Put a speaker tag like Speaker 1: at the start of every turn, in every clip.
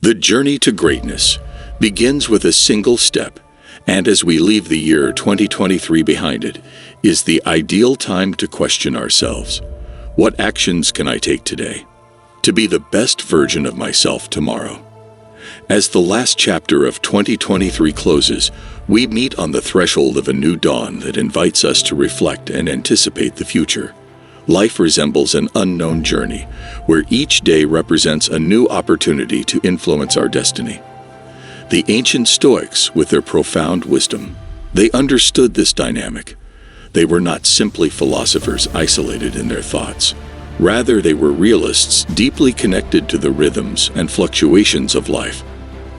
Speaker 1: The journey to greatness begins with a single step, and as we leave the year 2023 behind it, is the ideal time to question ourselves. What actions can I take today to be the best version of myself tomorrow? As the last chapter of 2023 closes, we meet on the threshold of a new dawn that invites us to reflect and anticipate the future. Life resembles an unknown journey, where each day represents a new opportunity to influence our destiny. The ancient Stoics, with their profound wisdom, they understood this dynamic. They were not simply philosophers isolated in their thoughts. Rather, they were realists deeply connected to the rhythms and fluctuations of life.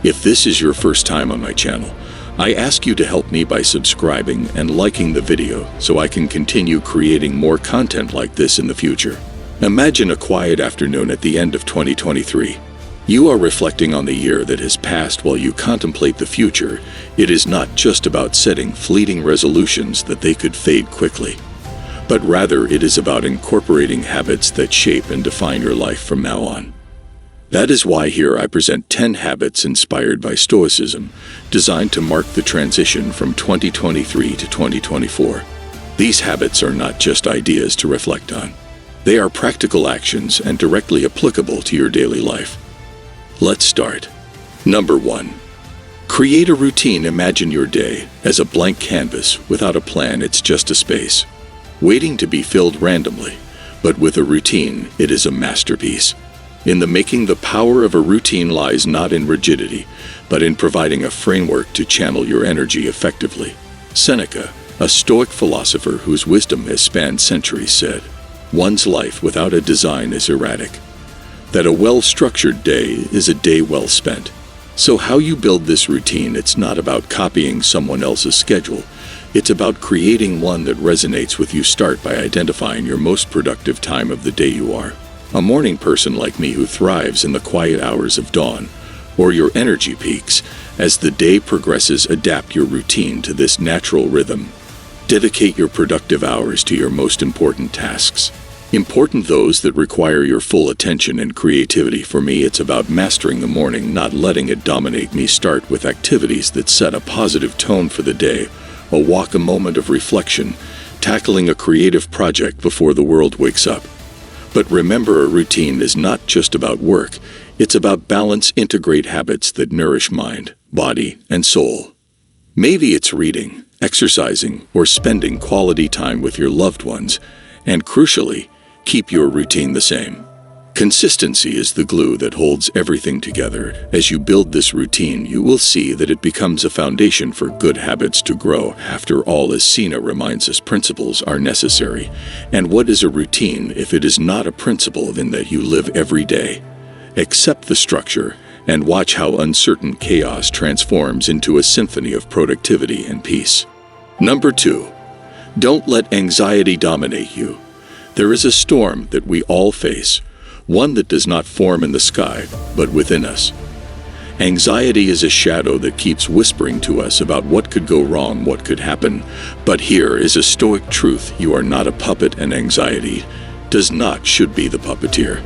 Speaker 1: If this is your first time on my channel, I ask you to help me by subscribing and liking the video so I can continue creating more content like this in the future. Imagine a quiet afternoon at the end of 2023. You are reflecting on the year that has passed while you contemplate the future. It is not just about setting fleeting resolutions that they could fade quickly, but rather it is about incorporating habits that shape and define your life from now on. That is why here I present 10 habits inspired by Stoicism, designed to mark the transition from 2023 to 2024. These habits are not just ideas to reflect on. They are practical actions and directly applicable to your daily life. Let's start. Number 1. Create a routine. Imagine your day as a blank canvas. Without a plan, it's just a space, waiting to be filled randomly. But with a routine, it is a masterpiece. In the making, the power of a routine lies not in rigidity, but in providing a framework to channel your energy effectively. Seneca, a Stoic philosopher whose wisdom has spanned centuries, said, "One's life without a design is erratic. That a well-structured day is a day well spent." So how you build this routine, it's not about copying someone else's schedule. It's about creating one that resonates with you. Start by identifying your most productive time of the day. You are a morning person like me who thrives in the quiet hours of dawn, or your energy peaks. As the day progresses, adapt your routine to this natural rhythm. Dedicate your productive hours to your most important tasks. Important those that require your full attention and creativity. For me, it's about mastering the morning, not letting it dominate me. Start with activities that set a positive tone for the day. A walk, a moment of reflection, tackling a creative project before the world wakes up. But remember, a routine is not just about work. It's about balance. Integrate habits that nourish mind, body, and soul. Maybe it's reading, exercising, or spending quality time with your loved ones. And crucially, keep your routine the same. Consistency is the glue that holds everything together. As you build this routine, you will see that it becomes a foundation for good habits to grow. After all, as Seneca reminds us, principles are necessary. And what is a routine if it is not a principle in that you live every day? Accept the structure and watch how uncertain chaos transforms into a symphony of productivity and peace. Number 2. Don't let anxiety dominate you. There is a storm that we all face, one that does not form in the sky, but within us. Anxiety is a shadow that keeps whispering to us about what could go wrong, what could happen. But here is a Stoic truth: you are not a puppet, and anxiety should be the puppeteer.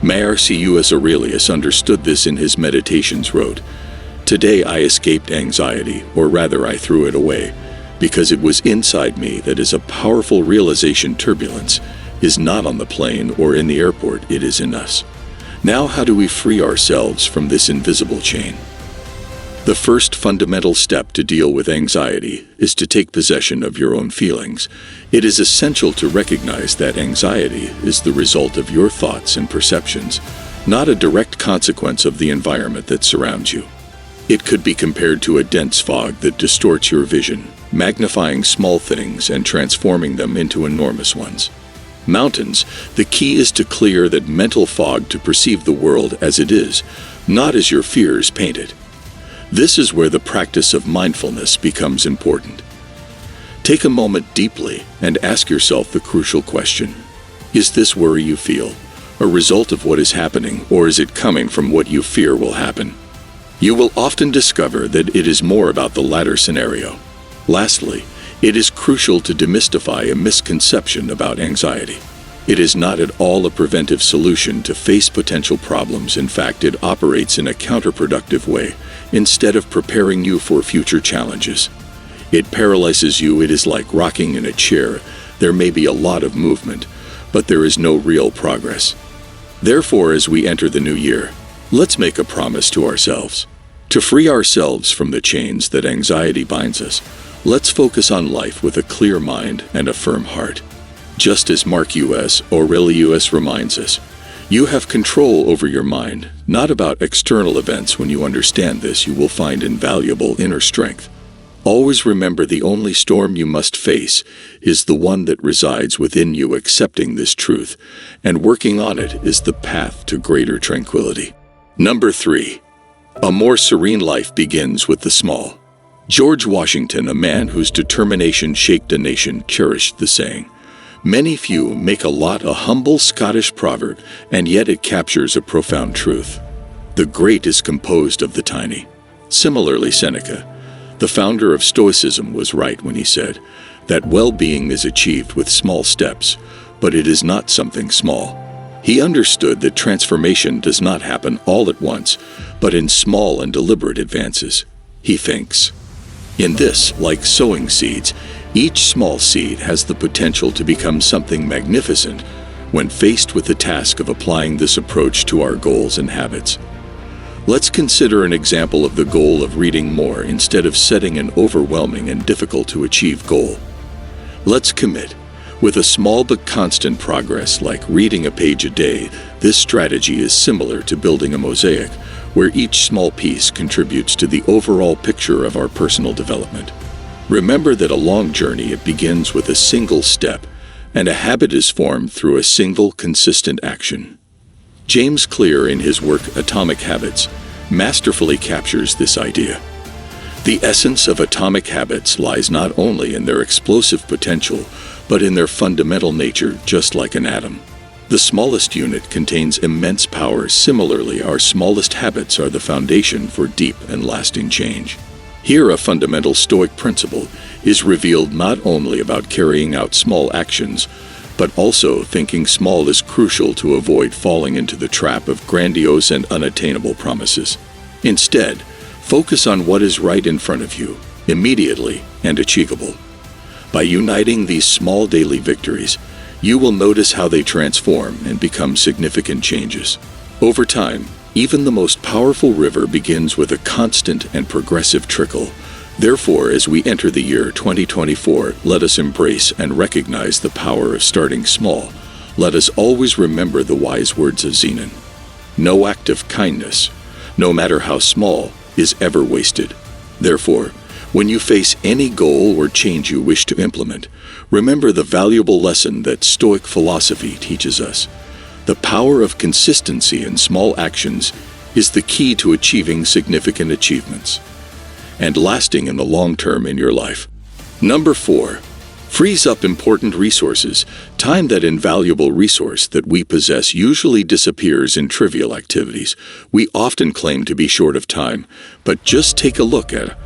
Speaker 1: Marcus Aurelius understood this in his Meditations, wrote, "Today I escaped anxiety, or rather I threw it away, because it was inside me." That is a powerful realization. Turbulence is not on the plane or in the airport, it is in us. Now, how do we free ourselves from this invisible chain? The first fundamental step to deal with anxiety is to take possession of your own feelings. It is essential to recognize that anxiety is the result of your thoughts and perceptions, not a direct consequence of the environment that surrounds you. It could be compared to a dense fog that distorts your vision, magnifying small things and transforming them into enormous ones. Mountains, the key is to clear that mental fog to perceive the world as it is, not as your fears paint it. This is where the practice of mindfulness becomes important. Take a moment deeply and ask yourself the crucial question: is this worry you feel a result of what is happening, or is it coming from what you fear will happen? You will often discover that it is more about the latter scenario. Lastly, it is crucial to demystify a misconception about anxiety. It is not at all a preventive solution to face potential problems. In fact, it operates in a counterproductive way, instead of preparing you for future challenges. It paralyzes you. It is like rocking in a chair. There may be a lot of movement, but there is no real progress. Therefore, as we enter the new year, let's make a promise to ourselves. To free ourselves from the chains that anxiety binds us, let's focus on life with a clear mind and a firm heart. Just as Marcus Aurelius reminds us, you have control over your mind, not about external events. When you understand this, you will find invaluable inner strength. Always remember, the only storm you must face is the one that resides within you. Accepting this truth and working on it is the path to greater tranquility. Number 3. A more serene life begins with the small. George Washington, a man whose determination shaped a nation, cherished the saying, "Many few make a lot," a humble Scottish proverb, and yet it captures a profound truth. The great is composed of the tiny. Similarly, Seneca, the founder of Stoicism, was right when he said that well-being is achieved with small steps, but it is not something small. He understood that transformation does not happen all at once, but in small and deliberate advances. He thinks, in this, like sowing seeds, each small seed has the potential to become something magnificent when faced with the task of applying this approach to our goals and habits. Let's consider an example of the goal of reading more instead of setting an overwhelming and difficult-to-achieve goal. Let's commit with a small but constant progress, like reading a page a day. This strategy is similar to building a mosaic, where each small piece contributes to the overall picture of our personal development. Remember that a long journey, it begins with a single step, and a habit is formed through a single consistent action. James Clear, in his work Atomic Habits, masterfully captures this idea. The essence of atomic habits lies not only in their explosive potential, but in their fundamental nature. Just like an atom, the smallest unit contains immense power. Similarly, our smallest habits are the foundation for deep and lasting change. Here, a fundamental Stoic principle is revealed. Not only about carrying out small actions, but also thinking small is crucial to avoid falling into the trap of grandiose and unattainable promises. Instead, focus on what is right in front of you, immediately and achievable. By uniting these small daily victories, you will notice how they transform and become significant changes. Over time, even the most powerful river begins with a constant and progressive trickle. Therefore, as we enter the year 2024, let us embrace and recognize the power of starting small. Let us always remember the wise words of Zenon. No act of kindness, no matter how small, is ever wasted. Therefore, when you face any goal or change you wish to implement, remember the valuable lesson that Stoic philosophy teaches us. The power of consistency in small actions is the key to achieving significant achievements and lasting in the long term in your life. Number 4. Frees up important resources. Time, that invaluable resource that we possess, usually disappears in trivial activities. We often claim to be short of time, but just take a look at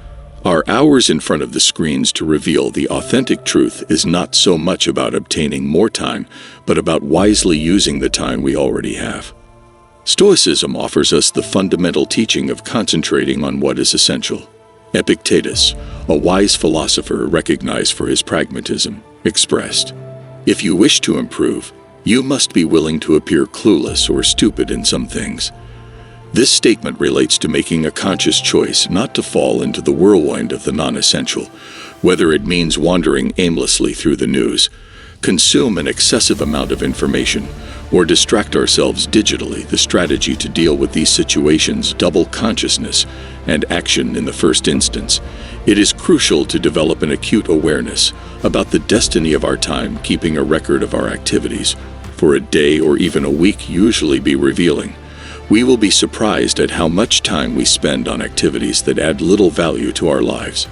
Speaker 1: our hours in front of the screens to reveal the authentic truth is not so much about obtaining more time, but about wisely using the time we already have. Stoicism offers us the fundamental teaching of concentrating on what is essential. Epictetus, a wise philosopher recognized for his pragmatism, expressed, "If you wish to improve, you must be willing to appear clueless or stupid in some things." This statement relates to making a conscious choice not to fall into the whirlwind of the non-essential, whether it means wandering aimlessly through the news, consume an excessive amount of information, or distract ourselves digitally. The strategy to deal with these situations: double consciousness and action. In the first instance, it is crucial to develop an acute awareness about the destiny of our time. Keeping a record of our activities for a day or even a week usually be revealing. We will be surprised at how much time we spend on activities that add little value to our lives.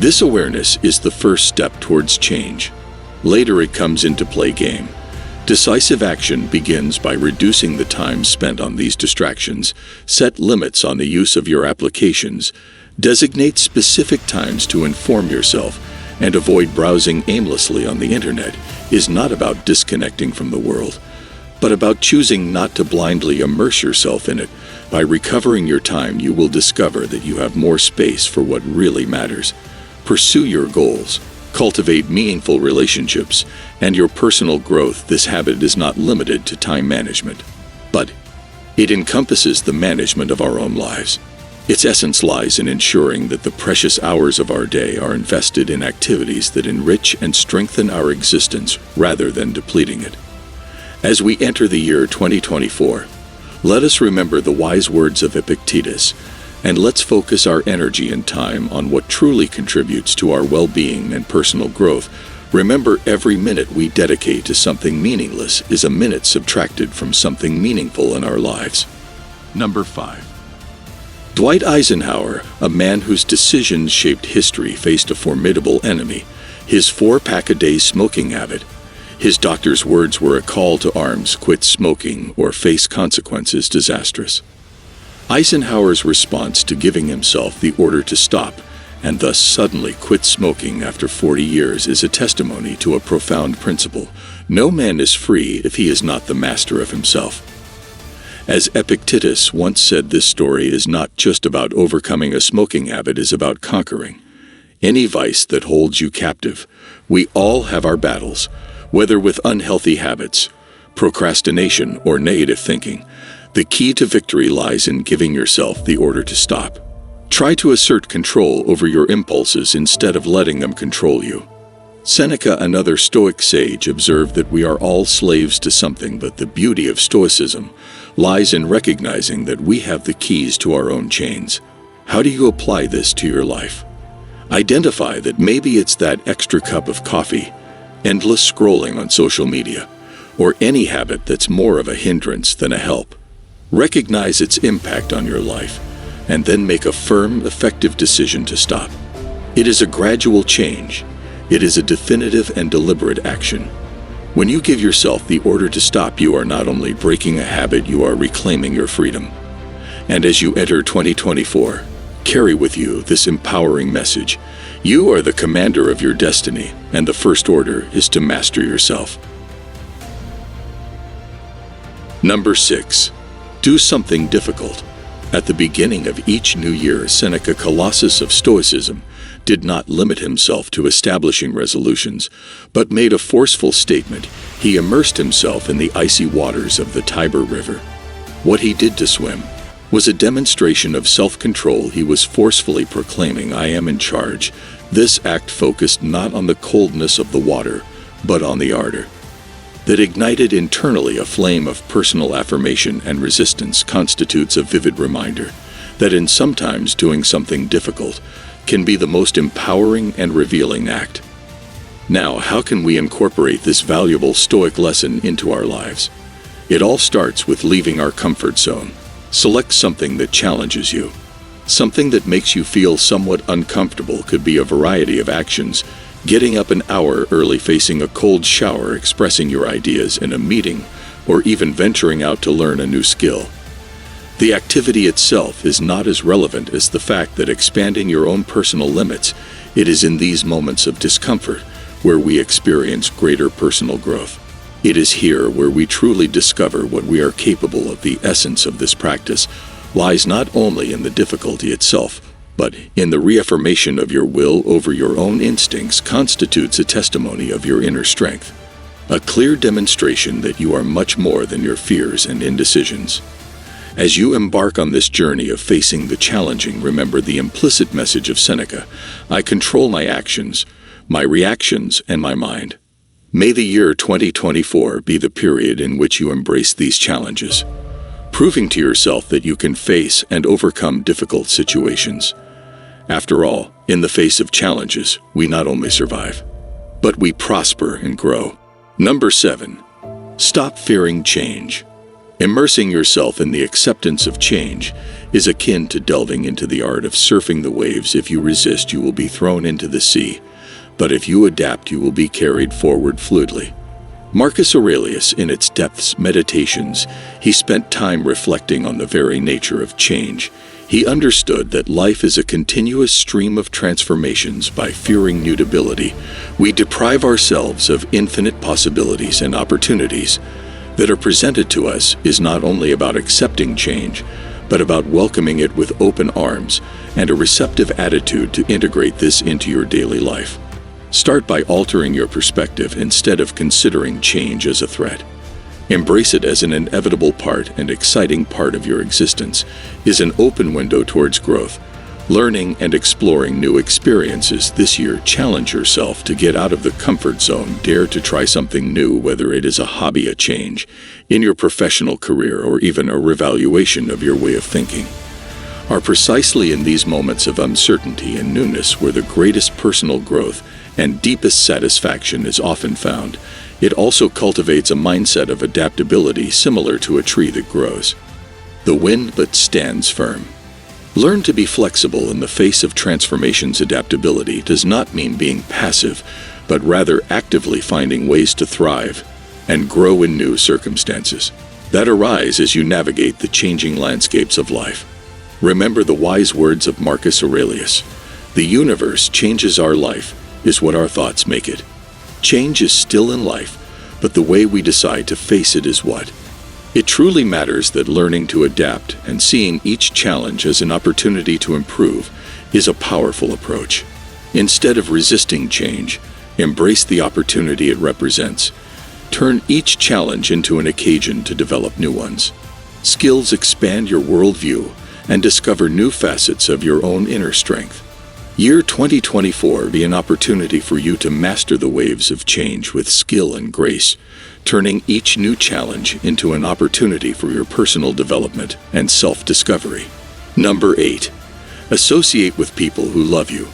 Speaker 1: This awareness is the first step towards change. Later, it comes into play game. Decisive action begins by reducing the time spent on these distractions. Set limits on the use of your applications. Designate specific times to inform yourself and avoid browsing aimlessly on the internet. is not about disconnecting from the world, but about choosing not to blindly immerse yourself in it. By recovering your time, you will discover that you have more space for what really matters. Pursue your goals, cultivate meaningful relationships, and your personal growth. This habit is not limited to time management, but it encompasses the management of our own lives. Its essence lies in ensuring that the precious hours of our day are invested in activities that enrich and strengthen our existence rather than depleting it. As we enter the year 2024, let us remember the wise words of Epictetus, and let's focus our energy and time on what truly contributes to our well-being and personal growth. Remember, every minute we dedicate to something meaningless is a minute subtracted from something meaningful in our lives. Number 5. Dwight Eisenhower, a man whose decisions shaped history, faced a formidable enemy: his 4-pack-a-day smoking habit. His doctor's words were a call to arms: quit smoking or face consequences disastrous. Eisenhower's response to giving himself the order to stop, and thus suddenly quit smoking after 40 years, is a testimony to a profound principle: no man is free if he is not the master of himself. As Epictetus once said, this story is not just about overcoming a smoking habit, it is about conquering any vice that holds you captive. We all have our battles, whether with unhealthy habits, procrastination, or negative thinking. The key to victory lies in giving yourself the order to stop. Try to assert control over your impulses instead of letting them control you. Seneca, another Stoic sage, observed that we are all slaves to something, but the beauty of Stoicism lies in recognizing that we have the keys to our own chains. How do you apply this to your life? Identify that maybe it's that extra cup of coffee, endless scrolling on social media, or any habit that's more of a hindrance than a help. Recognize its impact on your life, and then make a firm, effective decision to stop. It is a gradual change. It is a definitive and deliberate action. When you give yourself the order to stop, you are not only breaking a habit, you are reclaiming your freedom. And as you enter 2024, carry with you this empowering message: you are the commander of your destiny, and the first order is to master yourself. Number 6. Do something difficult. At the beginning of each new year, Seneca, colossus of Stoicism, did not limit himself to establishing resolutions, but made a forceful statement. He immersed himself in the icy waters of the Tiber River. What he did to swim was a demonstration of self-control. He was forcefully proclaiming, "I am in charge." This act focused not on the coldness of the water, but on the ardor that ignited internally a flame of personal affirmation and resistance. Constitutes a vivid reminder that in sometimes doing something difficult can be the most empowering and revealing act. Now, how can we incorporate this valuable Stoic lesson into our lives? It all starts with leaving our comfort zone. Select something that challenges you. Something that makes you feel somewhat uncomfortable. Could be a variety of actions: getting up an hour early, facing a cold shower, expressing your ideas in a meeting, or even venturing out to learn a new skill. The activity itself is not as relevant as the fact that expanding your own personal limits. It is in these moments of discomfort where we experience greater personal growth. It is here where we truly discover what we are capable of. The essence of this practice lies not only in the difficulty itself, but in the reaffirmation of your will over your own instincts. Constitutes a testimony of your inner strength, a clear demonstration that you are much more than your fears and indecisions. As you embark on this journey of facing the challenging, remember the implicit message of Seneca: I control my actions, my reactions, and my mind. May the year 2024 be the period in which you embrace these challenges, proving to yourself that you can face and overcome difficult situations. After all, in the face of challenges, we not only survive, but we prosper and grow. Number 7. Stop fearing change. Immersing yourself in the acceptance of change is akin to delving into the art of surfing the waves. If you resist, you will be thrown into the sea, but if you adapt, you will be carried forward fluidly. Marcus Aurelius, in its depths meditations, he spent time reflecting on the very nature of change. He understood that life is a continuous stream of transformations. By fearing mutability, we deprive ourselves of infinite possibilities and opportunities that are presented to us. Is not only about accepting change, but about welcoming it with open arms and a receptive attitude to integrate this into your daily life. Start by altering your perspective instead of considering change as a threat. Embrace it as an inevitable part and exciting part of your existence. Is an open window towards growth, learning and exploring new experiences. This year, challenge yourself to get out of the comfort zone. Dare to try something new, whether it is a hobby, a change in your professional career, or even a revaluation of your way of thinking. Are precisely in these moments of uncertainty and newness where the greatest personal growth and deepest satisfaction is often found. It also cultivates a mindset of adaptability similar to a tree that grows the wind but stands firm. Learn to be flexible in the face of transformations. Adaptability does not mean being passive, but rather actively finding ways to thrive and grow in new circumstances that arise as you navigate the changing landscapes of life. Remember the wise words of Marcus Aurelius: "The universe changes, our life is what our thoughts make it." Change is still in life, but the way we decide to face it is what. It truly matters that learning to adapt and seeing each challenge as an opportunity to improve is a powerful approach. Instead of resisting change, embrace the opportunity it represents. Turn each challenge into an occasion to develop new ones. Skills expand your worldview and discover new facets of your own inner strength. Year 2024 be an opportunity for you to master the waves of change with skill and grace, turning each new challenge into an opportunity for your personal development and self-discovery. Number 8. Associate with people who love you.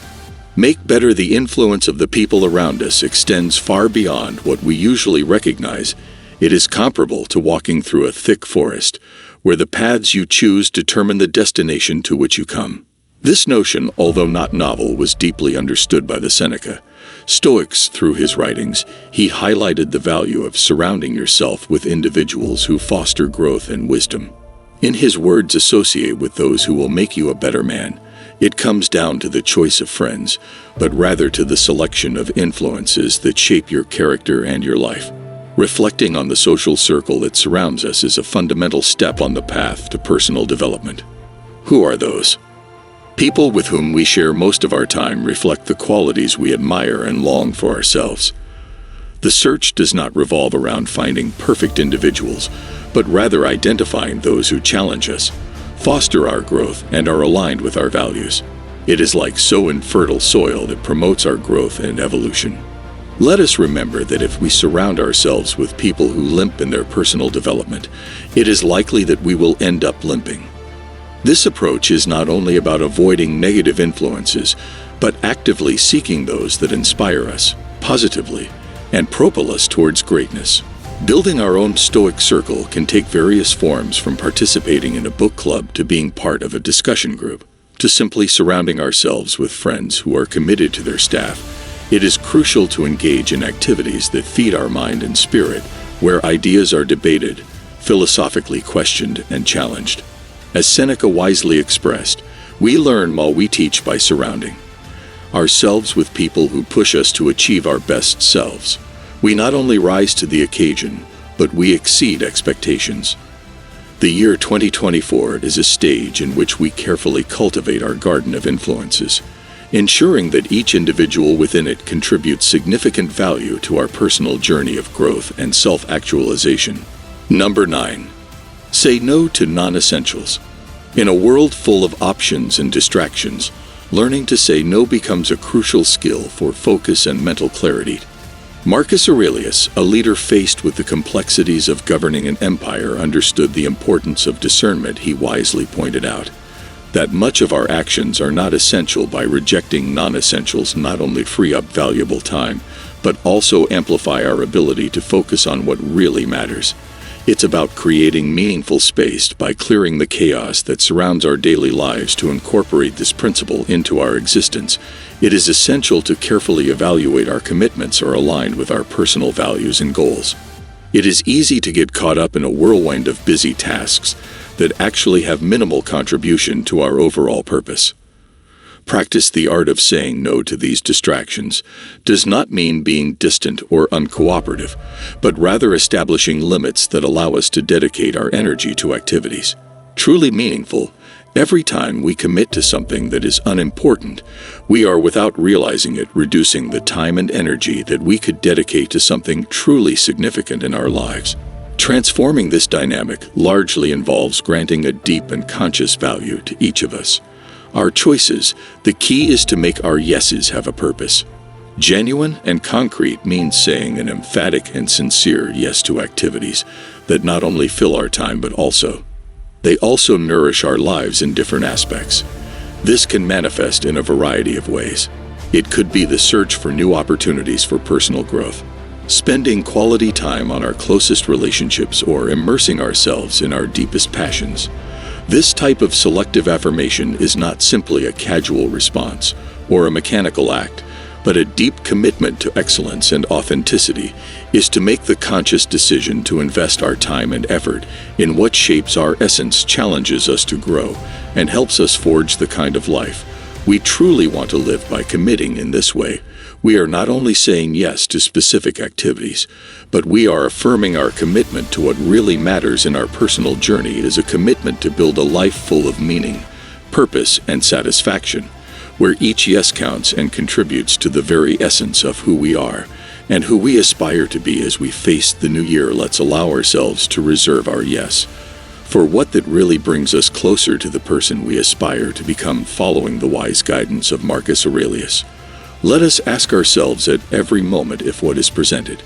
Speaker 1: Make better. The influence of the people around us extends far beyond what we usually recognize. It is comparable to walking through a thick forest, where the paths you choose determine the destination to which you come. This notion, although not novel, was deeply understood by the Seneca. Stoics. Through his writings, he highlighted the value of surrounding yourself with individuals who foster growth and wisdom. In his words, associate with those who will make you a better man. It comes down to the choice of friends, but rather to the selection of influences that shape your character and your life. Reflecting on the social circle that surrounds us is a fundamental step on the path to personal development. Who are those people with whom we share most of our time? Reflect the qualities we admire and long for ourselves. The search does not revolve around finding perfect individuals, but rather identifying those who challenge us, foster our growth, and are aligned with our values. It is like sowing fertile soil that promotes our growth and evolution. Let us remember that if we surround ourselves with people who limp in their personal development, it is likely that we will end up limping. This approach is not only about avoiding negative influences, but actively seeking those that inspire us positively and propel us towards greatness. Building our own Stoic circle can take various forms, from participating in a book club to being part of a discussion group, to simply surrounding ourselves with friends who are committed to their staff. It is crucial to engage in activities that feed our mind and spirit, where ideas are debated, philosophically questioned, and challenged. As Seneca wisely expressed, we learn while we teach. By surrounding ourselves with people who push us to achieve our best selves, we not only rise to the occasion, but we exceed expectations. The year 2024 is a stage in which we carefully cultivate our garden of influences, ensuring that each individual within it contributes significant value to our personal journey of growth and self-actualization. Number 9. Say no to non-essentials. In a world full of options and distractions, learning to say no becomes a crucial skill for focus and mental clarity. Marcus Aurelius, a leader faced with the complexities of governing an empire, understood the importance of discernment. He wisely pointed out that much of our actions are not essential. By rejecting non-essentials, not only free up valuable time, but also amplify our ability to focus on what really matters. It's about creating meaningful space by clearing the chaos that surrounds our daily lives. To incorporate this principle into our existence, it is essential to carefully evaluate our commitments are aligned with our personal values and goals. It is easy to get caught up in a whirlwind of busy tasks, that actually have minimal contribution to our overall purpose. Practice the art of saying no to these distractions does not mean being distant or uncooperative, but rather establishing limits that allow us to dedicate our energy to activities truly meaningful. Every time we commit to something that is unimportant, we are, without realizing it, reducing the time and energy that we could dedicate to something truly significant in our lives. Transforming this dynamic largely involves granting a deep and conscious value to each of us. Our choices, the key is to make our yeses have a purpose. Genuine and concrete means saying an emphatic and sincere yes to activities that not only fill our time but they also nourish our lives in different aspects. This can manifest in a variety of ways. It could be the search for new opportunities for personal growth, spending quality time on our closest relationships, or immersing ourselves in our deepest passions. This type of selective affirmation is not simply a casual response or a mechanical act, but a deep commitment to excellence and authenticity is to make the conscious decision to invest our time and effort in what shapes our essence, challenges us to grow, and helps us forge the kind of life we truly want to live. By committing in this way, we are not only saying yes to specific activities, but we are affirming our commitment to what really matters in our personal journey. It is a commitment to build a life full of meaning, purpose, and satisfaction, where each yes counts and contributes to the very essence of who we are and who we aspire to be. As we face the new year, let's allow ourselves to reserve our yes for what that really brings us closer to the person we aspire to become. Following the wise guidance of Marcus Aurelius, let us ask ourselves at every moment if what is presented.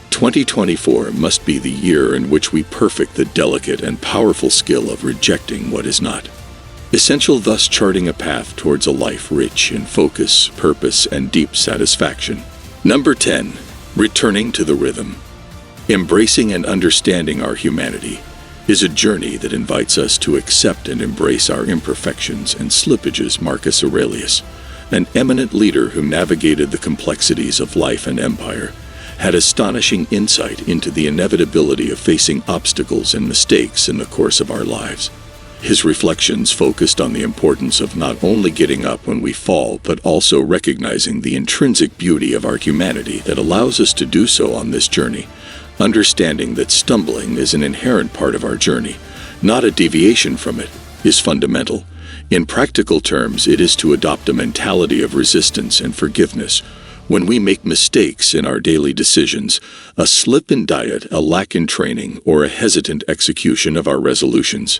Speaker 1: 2024 must be the year in which we perfect the delicate and powerful skill of rejecting what is not essential, thus charting a path towards a life rich in focus, purpose, and deep satisfaction. Number 10. Returning to the rhythm. Embracing and understanding our humanity is a journey that invites us to accept and embrace our imperfections and slippages. Marcus Aurelius, an eminent leader who navigated the complexities of life and empire, had astonishing insight into the inevitability of facing obstacles and mistakes in the course of our lives. His reflections focused on the importance of not only getting up when we fall, but also recognizing the intrinsic beauty of our humanity that allows us to do so on this journey. Understanding that stumbling is an inherent part of our journey, not a deviation from it, is fundamental. In practical terms, it is to adopt a mentality of resistance and forgiveness. When we make mistakes in our daily decisions, a slip in diet, a lack in training, or a hesitant execution of our resolutions.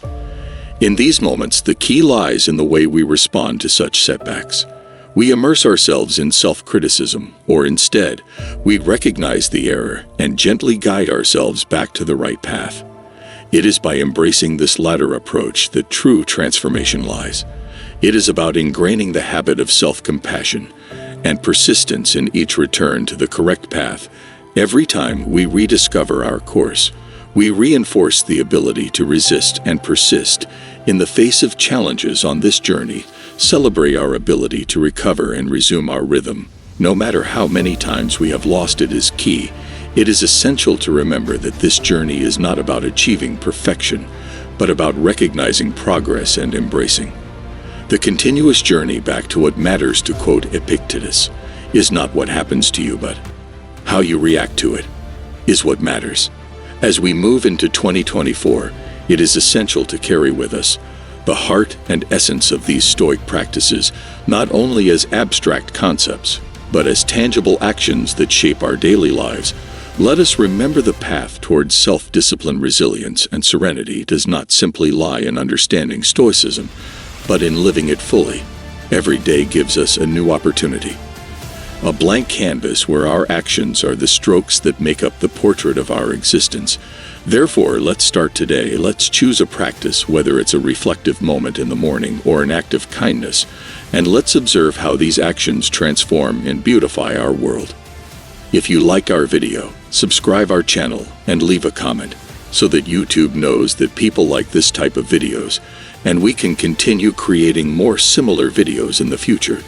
Speaker 1: In these moments, the key lies in the way we respond to such setbacks. We immerse ourselves in self-criticism, or instead, we recognize the error and gently guide ourselves back to the right path. It is by embracing this latter approach that true transformation lies. It is about ingraining the habit of self-compassion and persistence in each return to the correct path. Every time we rediscover our course, we reinforce the ability to resist and persist in the face of challenges on this journey. Celebrate our ability to recover and resume our rhythm. No matter how many times we have lost it is key. It is essential to remember that this journey is not about achieving perfection, but about recognizing progress and embracing the continuous journey back to what matters. To quote Epictetus, is not what happens to you, but how you react to it is what matters. As we move into 2024, it is essential to carry with us the heart and essence of these Stoic practices, not only as abstract concepts, but as tangible actions that shape our daily lives. Let us remember the path towards self-discipline, resilience, and serenity does not simply lie in understanding Stoicism, but in living it fully. Every day gives us a new opportunity, a blank canvas where our actions are the strokes that make up the portrait of our existence. Therefore, let's start today. Let's choose a practice, whether it's a reflective moment in the morning or an act of kindness, and let's observe how these actions transform and beautify our world. If you like our video, subscribe our channel and leave a comment so that YouTube knows that people like this type of videos, and we can continue creating more similar videos in the future.